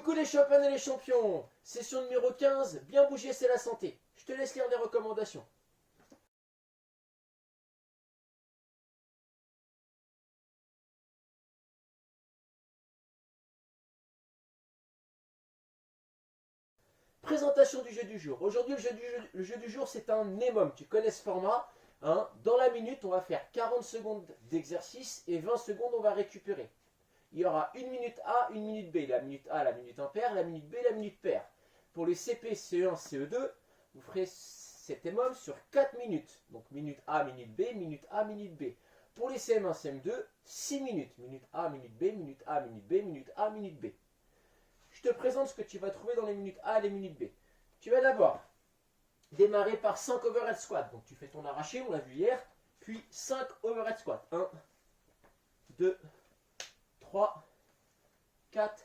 Coucou les championnes et les champions. Session numéro 15, bien bouger c'est la santé. Je te laisse lire les recommandations. Présentation du jeu du jour. Aujourd'hui, le jeu du jour, c'est un EMOM. Tu connais ce format, hein. Dans la minute, on va faire 40 secondes d'exercice et 20 secondes, on va récupérer. Il y aura une minute A, une minute B. La minute A, la minute impaire, la minute B, la minute paire. Pour les CP, CE1, CE2, vous ferez cet EMOM sur 4 minutes. Donc minute A, minute B, minute A, minute B. Pour les CM1, CM2, 6 minutes. Minute A, minute B, minute A, minute B, minute A, minute B. Je te présente ce que tu vas trouver dans les minutes A et les minutes B. Tu vas d'abord démarrer par 5 overhead squats. Donc tu fais ton arraché, on l'a vu hier. Puis 5 overhead squats. 1, 2, 3, 4,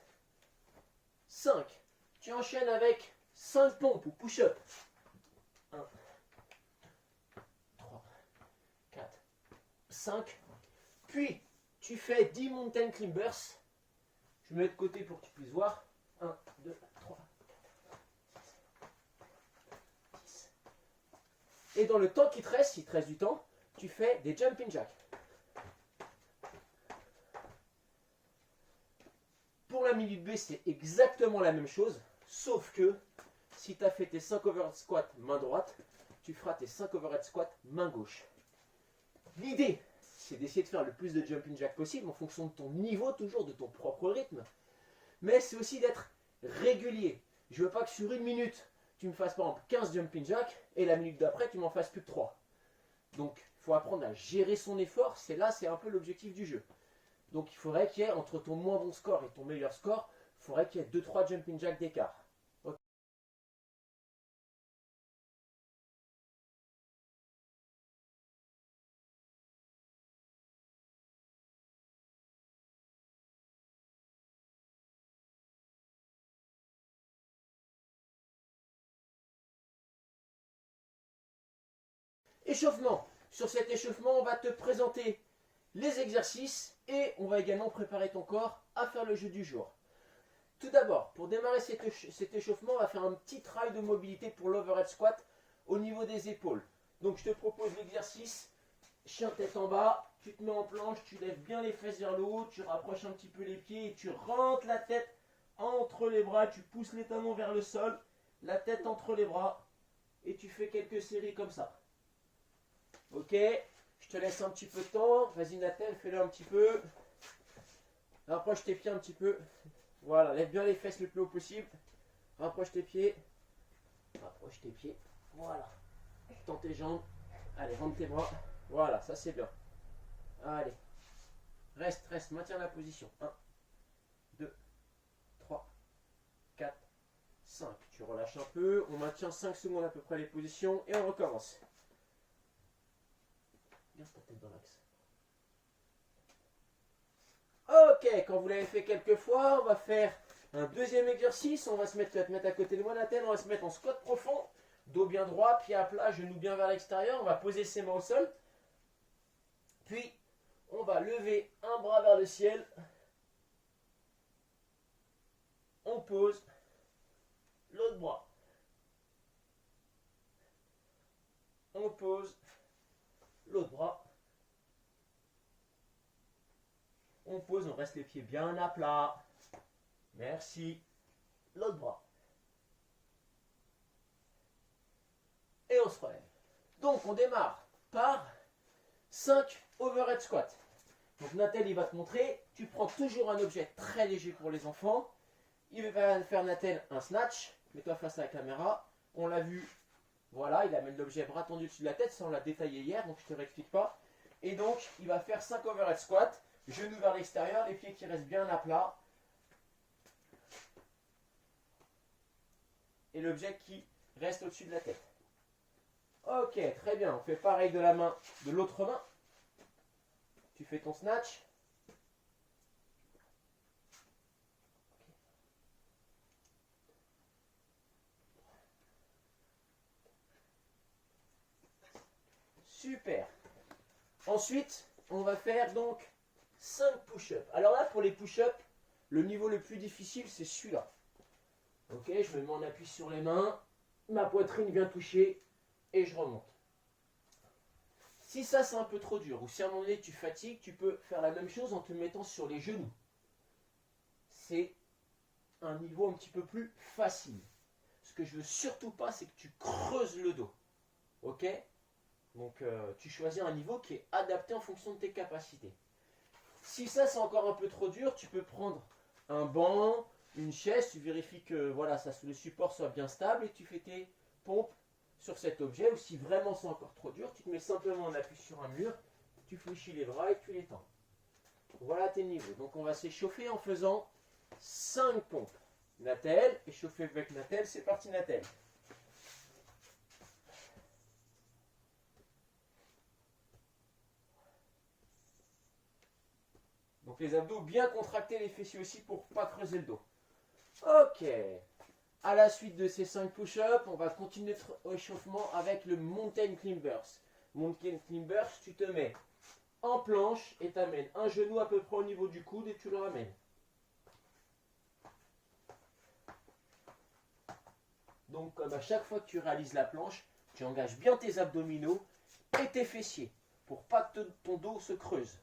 5. Tu enchaînes avec 5 pompes ou push-up. 1, 3, 4, 5. Puis tu fais 10 mountain climbers. Je mets de côté pour que tu puisses voir. 1, 2, 3, 4, 5, 6. Et dans le temps qui te reste, s'il te reste du temps, tu fais des jumping jacks. Pour la minute B, c'est exactement la même chose, sauf que si tu as fait tes 5 overhead squats main droite, tu feras tes 5 overhead squats main gauche. L'idée, c'est d'essayer de faire le plus de jumping jacks possible en fonction de ton niveau, toujours de ton propre rythme. Mais c'est aussi d'être régulier. Je ne veux pas que sur une minute, tu me fasses par exemple 15 jumping jacks et la minute d'après, tu m'en fasses plus que 3. Donc, il faut apprendre à gérer son effort. C'est un peu l'objectif du jeu. Donc, il faudrait qu'il y ait, entre ton moins bon score et ton meilleur score, il faudrait qu'il y ait 2-3 jumping jacks d'écart. Okay. Échauffement. Sur cet échauffement, on va te présenter les exercices et on va également préparer ton corps à faire le jeu du jour. Tout d'abord, pour démarrer cet échauffement, on va faire un petit travail de mobilité pour l'overhead squat au niveau des épaules. Donc je te propose l'exercice, chien tête en bas, tu te mets en planche, tu lèves bien les fesses vers le haut, tu rapproches un petit peu les pieds et tu rentres la tête entre les bras, tu pousses les talons vers le sol, la tête entre les bras et tu fais quelques séries comme ça. Ok, je te laisse un petit peu de temps. Vas-y Nathan, fais-le un petit peu. Rapproche tes pieds un petit peu. Voilà, lève bien les fesses le plus haut possible. Rapproche tes pieds. Rapproche tes pieds. Voilà. Tends tes jambes. Allez, rentre tes bras. Voilà, ça c'est bien. Allez. Reste, maintiens la position. 1, 2, 3, 4, 5. Tu relâches un peu. On maintient 5 secondes à peu près les positions et on recommence. Garde ta tête dans l'axe. Ok, quand vous l'avez fait quelques fois, on va faire un deuxième exercice. On va se mettre, tu vas te mettre à côté de moi, Nathan. On va se mettre en squat profond, dos bien droit, pied à plat, genou bien vers l'extérieur. On va poser ses mains au sol. Puis, on va lever un bras vers le ciel. On pose l'autre bras. On pose l'autre bras. On pose, on reste les pieds bien à plat. Merci. L'autre bras. Et on se relève. Donc on démarre par 5 overhead squats. Donc Nathalie va te montrer. Tu prends toujours un objet très léger pour les enfants. Il va faire Nathalie un snatch. Mets-toi face à la caméra. On l'a vu. Voilà, il amène l'objet bras tendu dessus de la tête. Ça on l'a détaillé hier, donc je ne te réexplique pas. Et donc il va faire 5 overhead squats. Genoux vers l'extérieur, les pieds qui restent bien à plat. Et l'objet qui reste au-dessus de la tête. Ok, très bien. On fait pareil de la main, de l'autre main. Tu fais ton snatch. Super. Ensuite, on va faire donc 5 push-ups. Alors là, pour les push-ups, le niveau le plus difficile, c'est celui-là. Ok, je me mets en appui sur les mains, ma poitrine vient toucher et je remonte. Si ça c'est un peu trop dur, ou si à un moment donné tu fatigues, tu peux faire la même chose en te mettant sur les genoux. C'est un niveau un petit peu plus facile. Ce que je veux surtout pas, c'est que tu creuses le dos. Ok? Donc tu choisis un niveau qui est adapté en fonction de tes capacités. Si ça c'est encore un peu trop dur, tu peux prendre un banc, une chaise, tu vérifies que voilà, le support soit bien stable et tu fais tes pompes sur cet objet. Ou si vraiment c'est encore trop dur, tu te mets simplement en appui sur un mur, tu fléchis les bras et tu les tends. Voilà tes niveaux. Donc on va s'échauffer en faisant 5 pompes. Natel, échauffer avec Natel, c'est parti Natel. Donc les abdos bien contractés, les fessiers aussi pour ne pas creuser le dos. Ok. À la suite de ces 5 push-ups, on va continuer notre échauffement avec le Mountain Climbers. Mountain Climbers, tu te mets en planche et tu amènes un genou à peu près au niveau du coude et tu le ramènes. Donc comme à chaque fois que tu réalises la planche, tu engages bien tes abdominaux et tes fessiers pour pas que ton dos se creuse.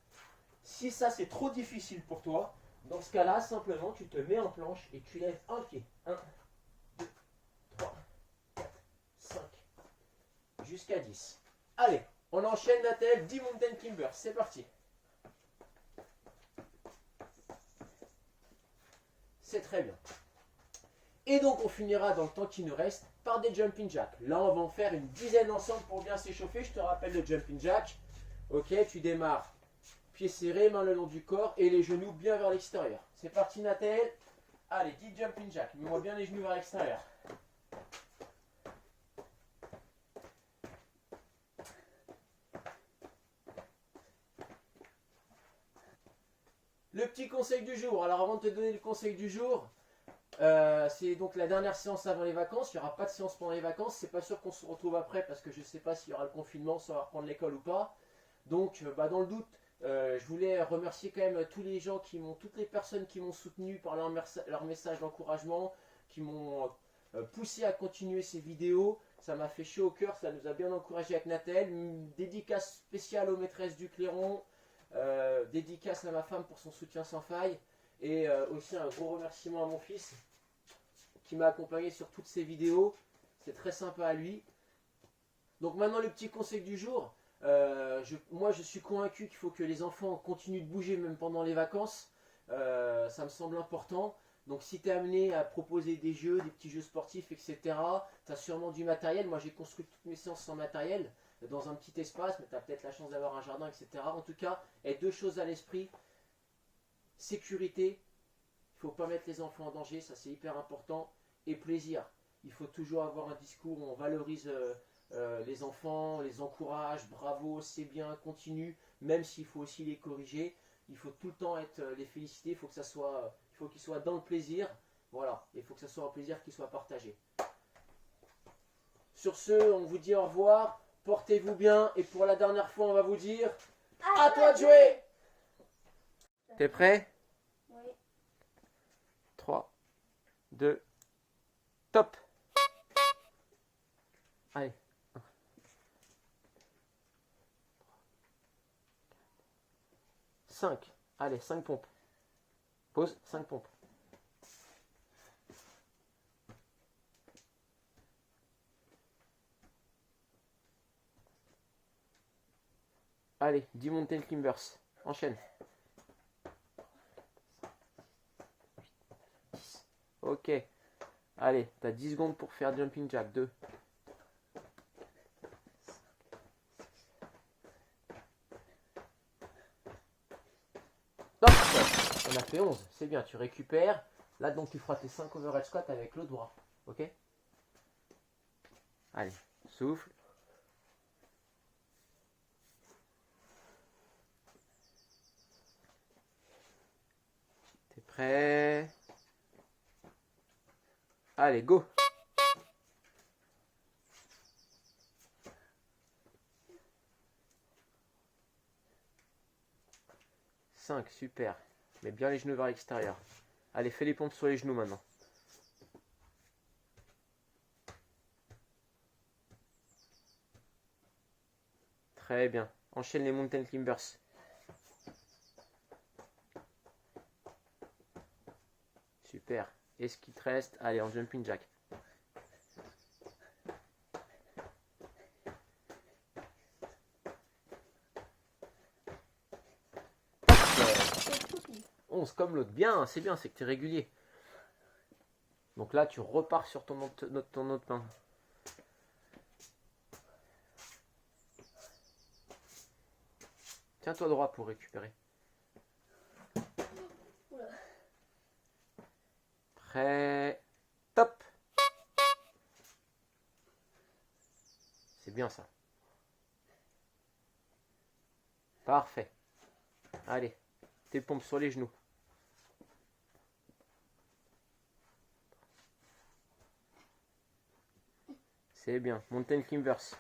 Si ça c'est trop difficile pour toi, dans ce cas-là, simplement tu te mets en planche et tu lèves un pied. 1, 2, 3, 4, 5, jusqu'à 10. Allez, on enchaîne Natel, 10 Mountain Climbers, c'est parti. C'est très bien. Et donc on finira dans le temps qui nous reste par des jumping jacks. Là on va en faire une dizaine ensemble pour bien s'échauffer. Je te rappelle le jumping jack. Ok, tu démarres pieds serrés, mains le long du corps et les genoux bien vers l'extérieur. C'est parti Nathel. Allez, 10 jumping jack. Mets-moi bien les genoux vers l'extérieur. Le petit conseil du jour. Alors avant de te donner le conseil du jour, c'est donc la dernière séance avant les vacances. Il n'y aura pas de séance pendant les vacances. C'est pas sûr qu'on se retrouve après parce que je ne sais pas s'il y aura le confinement, si on va reprendre l'école ou pas. Donc dans le doute, je voulais remercier quand même toutes les personnes qui m'ont soutenu par leur message d'encouragement, qui m'ont poussé à continuer ces vidéos. Ça m'a fait chaud au cœur, ça nous a bien encouragé avec Nathel. Une dédicace spéciale aux maîtresses du Clairon, dédicace à ma femme pour son soutien sans faille, et aussi un gros remerciement à mon fils qui m'a accompagné sur toutes ces vidéos. C'est très sympa à lui. Donc maintenant le petit conseil du jour. Moi je suis convaincu qu'il faut que les enfants continuent de bouger même pendant les vacances. Ça me semble important. Donc si tu es amené à proposer des jeux, des petits jeux sportifs, etc., tu as sûrement du matériel. Moi j'ai construit toutes mes séances sans matériel, dans un petit espace, mais tu as peut-être la chance d'avoir un jardin, etc. En tout cas, aie deux choses à l'esprit. Sécurité, il ne faut pas mettre les enfants en danger, ça c'est hyper important. Et plaisir. Il faut toujours avoir un discours où on valorise les enfants, les encourage, bravo, c'est bien, continue, même s'il faut aussi les corriger. Il faut tout le temps les féliciter, il faut qu'ils soient dans le plaisir. Voilà, il faut que ça soit un plaisir qui soit partagé. Sur ce, on vous dit au revoir, portez-vous bien, et pour la dernière fois, on va vous dire à toi de jouer. T'es prêt? Oui. 3, 2, top. Allez. 5. Allez, 5 pompes. Pause, 5 pompes. Allez, 10 mountain climbers. Enchaîne. Ok. Allez, t'as 10 secondes pour faire jumping jack. 2. Top. On a fait 11. C'est bien, tu récupères. Là, donc, tu feras tes 5 overhead squats avec le doigt. Ok? Allez, souffle. T'es prêt? Allez, go! Cinq, super. Mets bien les genoux vers l'extérieur. Allez, fais les pompes sur les genoux maintenant. Très bien. Enchaîne les mountain climbers. Super. Et ce qui te reste, allez, en jumping jack. C'est 11 comme l'autre. Bien, c'est bien, c'est que tu es régulier. Donc là, tu repars sur ton autre main. Tiens-toi droit pour récupérer. Oula. Prêt. Top. C'est bien ça. Parfait. Allez, tes pompes sur les genoux. C'est bien. Mountain climbers.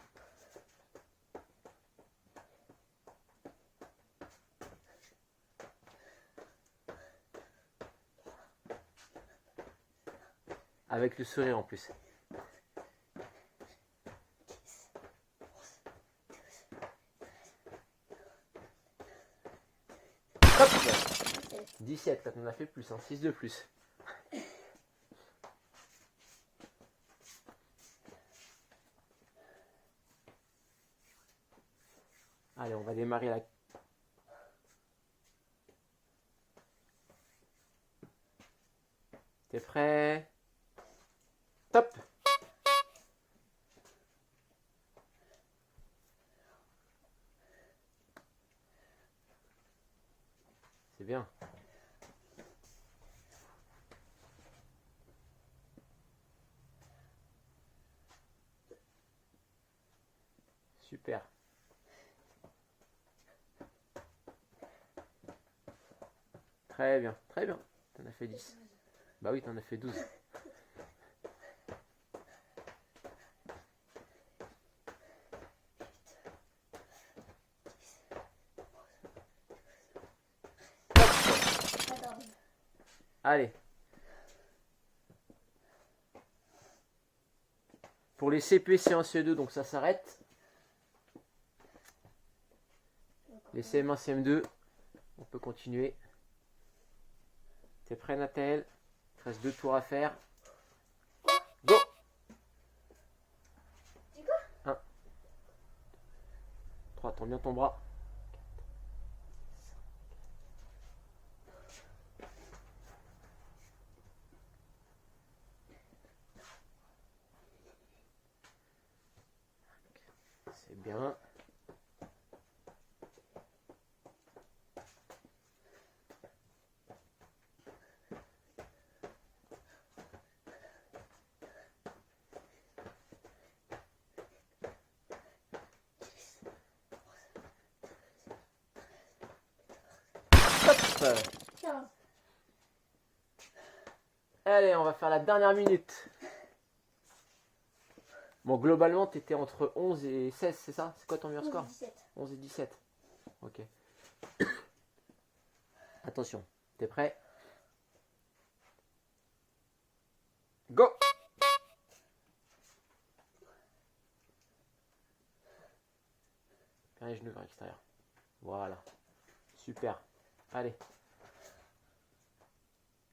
Avec le sourire en plus. Hop. 17, là t'en as fait plus, hein, 6 de plus. Allez, on va démarrer la... T'es prêt? Top. C'est bien. Super. Très bien, très bien. T'en as fait 10. Bah oui, t'en as fait 12. Attends. Allez. Pour les CP, C1, CE2, donc ça s'arrête. Les CM1, CM2, on peut continuer. T'es prêt, Nathalie? Il te reste 2 tours à faire. Go! C'est quoi? 1. 3, tends bien ton bras. C'est bien. Hop. 15. Allez, on va faire la dernière minute. Bon, globalement, tu étais entre 11 et 16, c'est ça? C'est quoi ton meilleur score? 17. 11 et 17. Ok. Attention, t'es prêt? Go! Faire les genoux vers l'extérieur. Voilà. Super. Allez.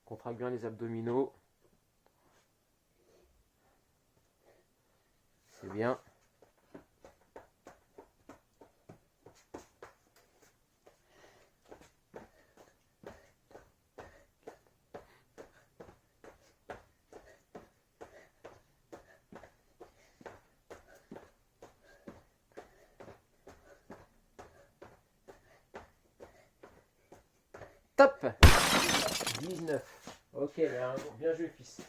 Contracte bien les abdominaux. C'est bien. Top. 19. Ok, bien joué, fils.